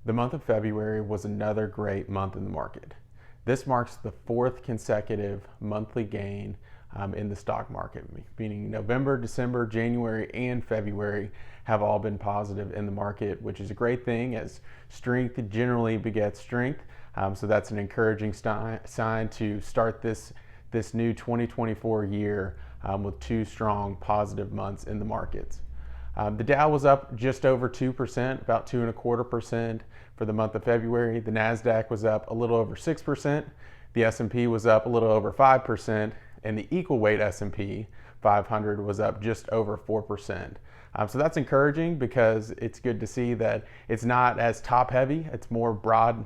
The month of February was another great month in the market. This marks the fourth consecutive monthly gain in the stock market, meaning November, December, January, and February have all been positive in the market, which is a great thing as strength generally begets strength. So that's an encouraging sign to start this new 2024 year with two strong positive months in the markets. The Dow was up just over 2%, about 2.25% for the month of February. The NASDAQ was up a little over 6%. The S&P was up a little over 5%, and the equal weight S&P 500 was up just over 4%. So that's encouraging because it's good to see that it's not as top heavy. It's more broad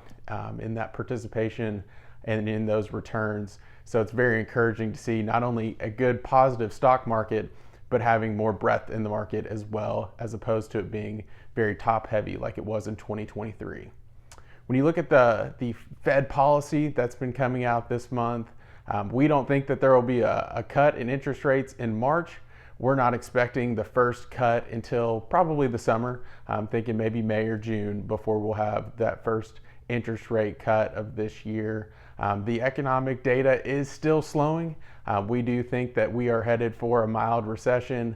in that participation and in those returns. So it's very encouraging to see not only a good positive stock market, but having more breadth in the market as well, as opposed to it being very top heavy like it was in 2023. When you look at the Fed policy that's been coming out this month, we don't think that there will be a cut in interest rates in March. We're not expecting the first cut until probably the summer. I'm thinking maybe May or June before we'll have that first interest rate cut of this year. The economic data is still slowing. We do think that we are headed for a mild recession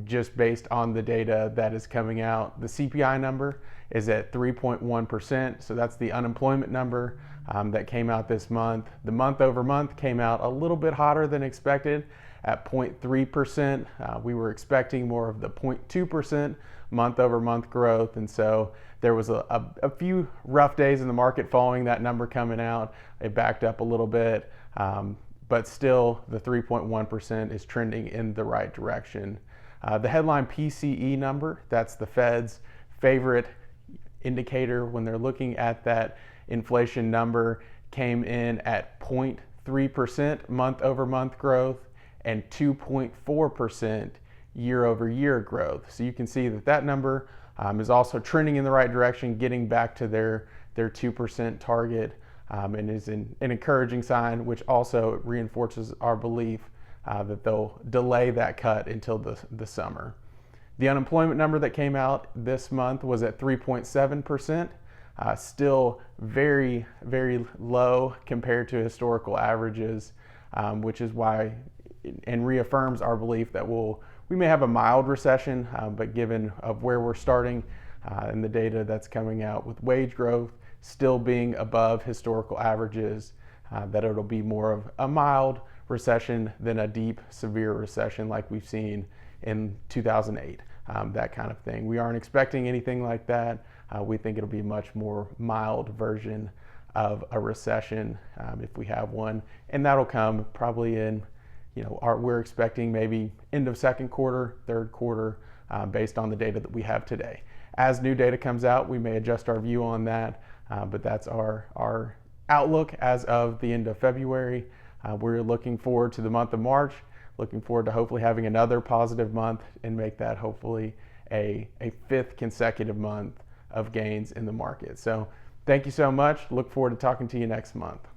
just based on the data that is coming out. The CPI number is at 3.1%, so that's the unemployment number that came out this month. The month over month came out a little bit hotter than expected at 0.3%. We were expecting more of the 0.2% month over month growth, and so there was a few rough days in the market following that number coming out. It backed up a little bit, but still the 3.1% is trending in the right direction. The headline PCE number, that's the Fed's favorite indicator when they're looking at that inflation number, came in at 0.3% month over month growth and 2.4% year over year growth. So you can see that number is also trending in the right direction, getting back to their 2% target, and is an encouraging sign, which also reinforces our belief that they'll delay that cut until the summer. The unemployment number that came out this month was at 3.7%, still very, very low compared to historical averages, which is why, and reaffirms our belief that we may have a mild recession, but given of where we're starting and the data that's coming out with wage growth still being above historical averages, that it'll be more of a mild recession than a deep, severe recession like we've seen in 2008, that kind of thing. We aren't expecting anything like that. We think it'll be a much more mild version of a recession if we have one, and that'll come probably in, we're expecting maybe end of second quarter, third quarter, based on the data that we have today. As new data comes out, we may adjust our view on that, but that's our outlook as of the end of February. We're looking forward to the month of March, looking forward to hopefully having another positive month and make that hopefully a fifth consecutive month of gains in the market. So thank you so much. Look forward to talking to you next month.